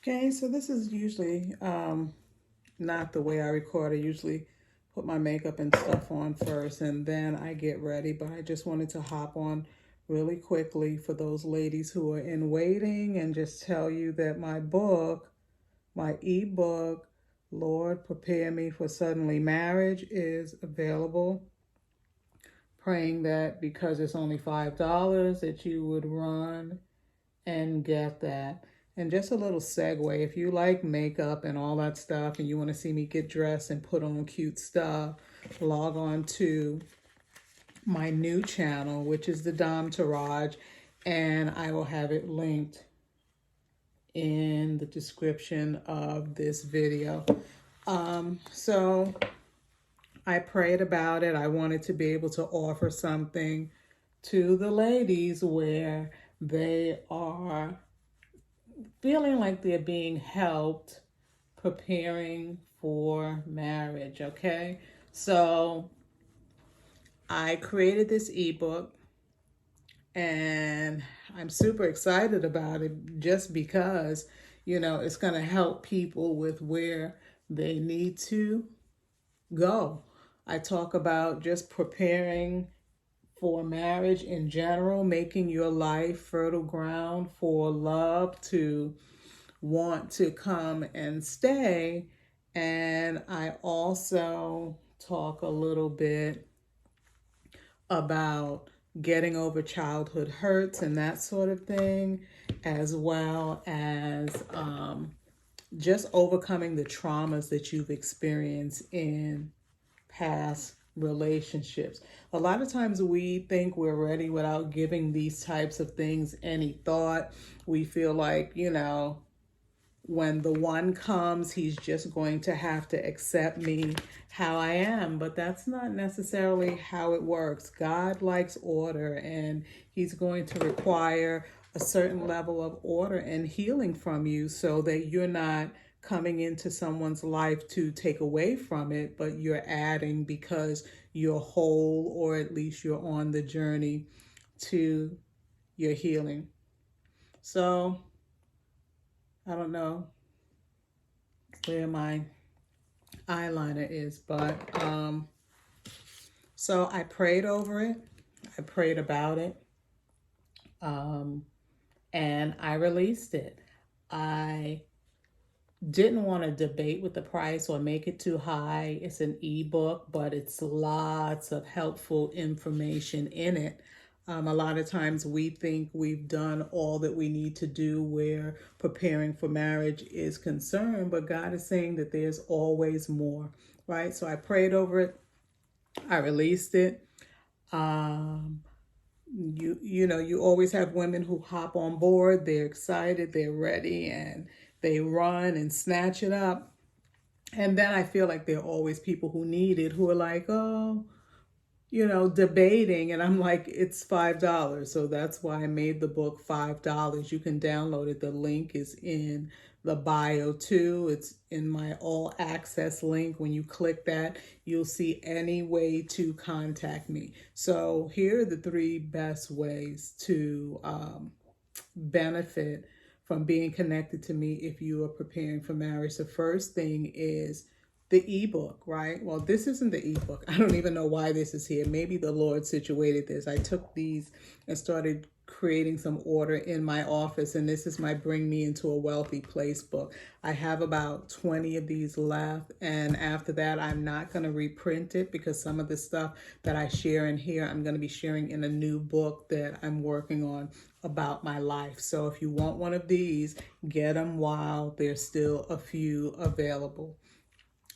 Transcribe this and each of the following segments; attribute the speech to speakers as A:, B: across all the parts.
A: Okay, so this is usually not the way I record. I usually put my makeup and stuff on first and then I get ready, but I just wanted to hop on really quickly for those ladies who are in waiting and just tell you that my book, my ebook, Lord Prepare Me for Suddenly Marriage, is available. Praying that because it's only $5 that you would run and get that. And just a little segue, if you like makeup and all that stuff and you want to see me get dressed and put on cute stuff, log on to my new channel, which is the Dom Taraj, and I will have it linked in the description of this video. So I prayed about it. I wanted to be able to offer something to the ladies where they are feeling like they're being helped preparing for marriage, okay? So I created this ebook and I'm super excited about it just because, it's going to help people with where they need to go. I talk about just preparing for marriage in general, making your life fertile ground for love to want to come and stay. And I also talk a little bit about getting over childhood hurts and that sort of thing, as well as just overcoming the traumas that you've experienced in past relationships. A lot of times we think we're ready without giving these types of things any thought. We feel like, when the one comes, he's just going to have to accept me how I am. But that's not necessarily how it works. God likes order, and he's going to require a certain level of order and healing from you so that you're not coming into someone's life to take away from it, but you're adding because you're whole, or at least you're on the journey to your healing. So I don't know where my eyeliner is, but so I prayed over it. I prayed about it. And I released it. I didn't want to debate with the price or make it too high. It's an ebook, but it's lots of helpful information in it. A lot of times we think we've done all that we need to do where preparing for marriage is concerned, but God is saying that there's always more, right? So I prayed over it. I released it. You always have women who hop on board. They're excited, they're ready, and they run and snatch it up. And then I feel like there are always people who need it who are like, oh, debating. And I'm like, it's $5. So that's why I made the book $5. You can download it. The link is in the bio too. It's in my all access link. When you click that, you'll see any way to contact me. So here are the 3 best ways to benefit from being connected to me if you are preparing for marriage. The first thing is the ebook, right? Well, this isn't the ebook. I don't even know why this is here. Maybe the Lord situated this. I took these and started creating some order in my office, and this is my Bring Me Into a Wealthy Place book. I have about 20 of these left, and after that, I'm not going to reprint it because some of the stuff that I share in here, I'm going to be sharing in a new book that I'm working on about my life. So if you want one of these, get them while there's still a few available.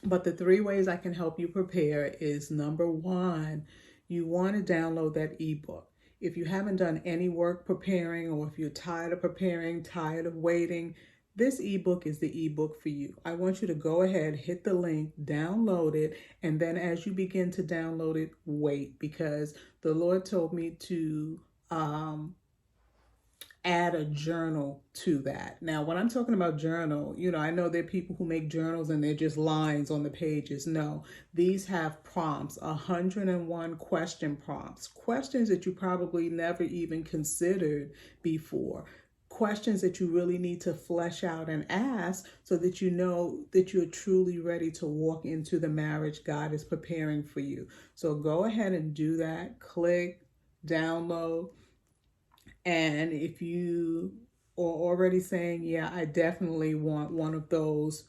A: But the 3 ways I can help you prepare is, number 1, you want to download that ebook. If you haven't done any work preparing, or if you're tired of preparing, tired of waiting, this ebook is the ebook for you. I want you to go ahead, hit the link, download it, and then as you begin to download it, wait, because the Lord told me to add a journal to that. Now, when I'm talking about journal, I know there are people who make journals and they're just lines on the pages. No, these have prompts, 101 question prompts, questions that you probably never even considered before. questions that you really need to flesh out and ask so that you know that you're truly ready to walk into the marriage God is preparing for you. So go ahead and do that. Click, download. And if you are already saying, yeah, I definitely want one of those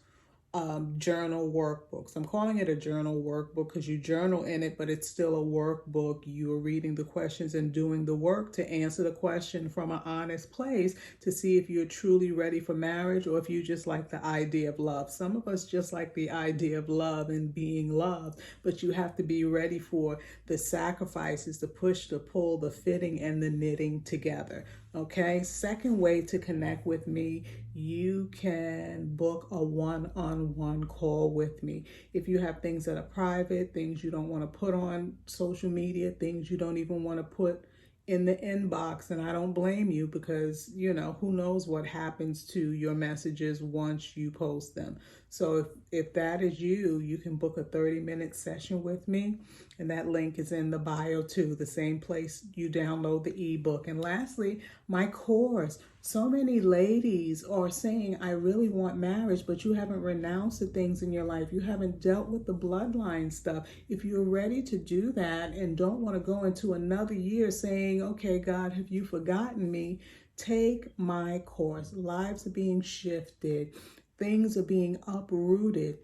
A: journal workbooks. I'm calling it a journal workbook because you journal in it, but it's still a workbook. You're reading the questions and doing the work to answer the question from an honest place to see if you're truly ready for marriage or if you just like the idea of love. Some of us just like the idea of love and being loved, but you have to be ready for the sacrifices, the push, the pull, the fitting, and the knitting together. Okay, second way to connect with me, you can book a one-on-one call with me. If you have things that are private, things you don't want to put on social media, things you don't even want to put in the inbox, and I don't blame you because, who knows what happens to your messages once you post them. So if that is you, you can book a 30-minute session with me, and that link is in the bio too, the same place you download the ebook. And lastly, my course. So many ladies are saying, I really want marriage, but you haven't renounced the things in your life. You haven't dealt with the bloodline stuff. If you're ready to do that and don't want to go into another year saying, okay, God, have you forgotten me? Take my course. Lives are being shifted. Things are being uprooted.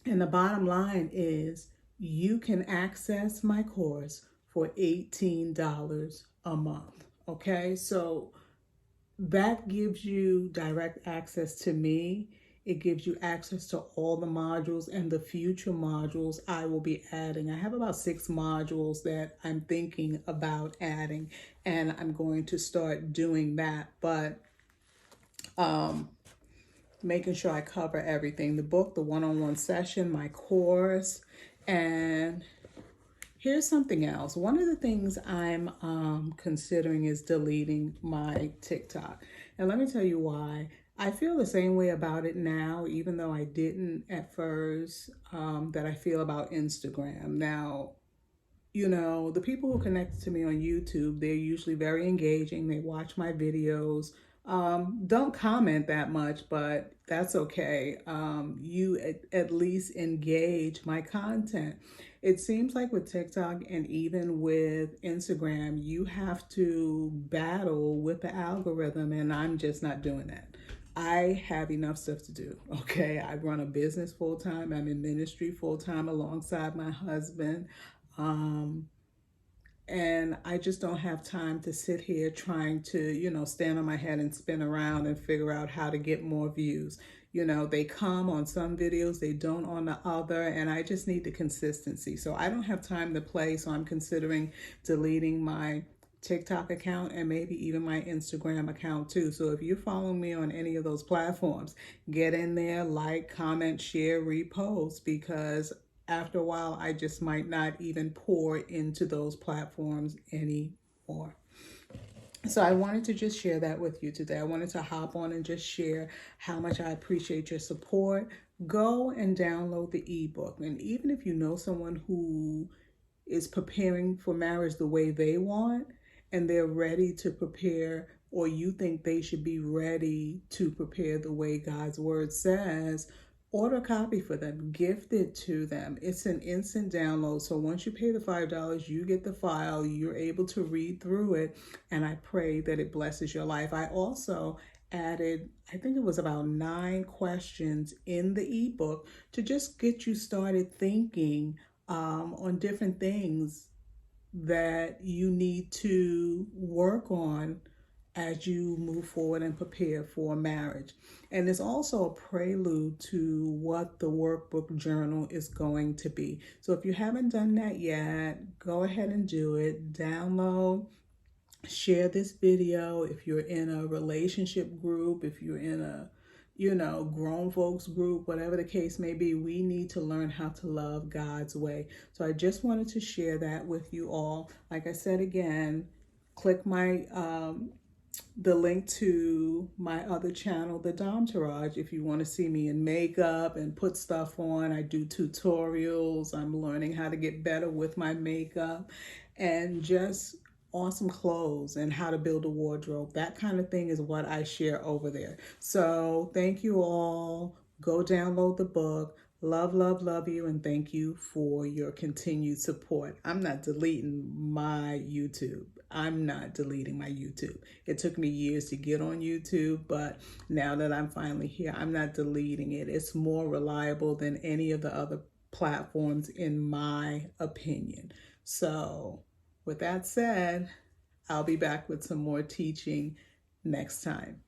A: And the bottom line is you can access my course for $18 a month. Okay, so that gives you direct access to me. It gives you access to all the modules and the future modules I will be adding. I have about 6 modules that I'm thinking about adding, and I'm going to start doing that. But making sure I cover everything, the book, the one-on-one session, my course. And here's something else. One of the things I'm considering is deleting my TikTok. And let me tell you why. I feel the same way about it now, even though I didn't at first, that I feel about Instagram. Now, the people who connect to me on YouTube, they're usually very engaging. They watch my videos. Don't comment that much, but that's okay. You at least engage my content. It seems like with TikTok and even with Instagram, you have to battle with the algorithm, and I'm just not doing that. I have enough stuff to do. Okay, I run a business full time. I'm in ministry full time alongside my husband. And I just don't have time to sit here trying to, stand on my head and spin around and figure out how to get more views. They come on some videos, they don't on the other, and I just need the consistency. So I don't have time to play, so I'm considering deleting my TikTok account and maybe even my Instagram account too. So if you're following me on any of those platforms, get in there, like, comment, share, repost, because after a while, I just might not even pour into those platforms anymore. So I wanted to just share that with you today. I wanted to hop on and just share how much I appreciate your support. Go and download the ebook. And even if you know someone who is preparing for marriage the way they want and they're ready to prepare, or you think they should be ready to prepare the way God's word says, order a copy for them, gift it to them. It's an instant download. So once you pay the $5, you get the file, you're able to read through it, and I pray that it blesses your life. I also added, I think it was about 9 questions in the ebook to just get you started thinking on different things that you need to work on as you move forward and prepare for marriage. And it's also a prelude to what the workbook journal is going to be. So if you haven't done that yet, go ahead and do it. Download, share this video. If you're in a relationship group, if you're in a grown folks group, whatever the case may be, we need to learn how to love God's way. So I just wanted to share that with you all. Like I said again, click my the link to my other channel, the Domtourage, if you want to see me in makeup and put stuff on. I do tutorials. I'm learning how to get better with my makeup, and just awesome clothes and how to build a wardrobe. That kind of thing is what I share over there. So thank you all. Go download the book. Love, love, love you, and thank you for your continued support. I'm not deleting my YouTube. I'm not deleting my YouTube. It took me years to get on YouTube, but now that I'm finally here, I'm not deleting it. It's more reliable than any of the other platforms, in my opinion. So, with that said, I'll be back with some more teaching next time.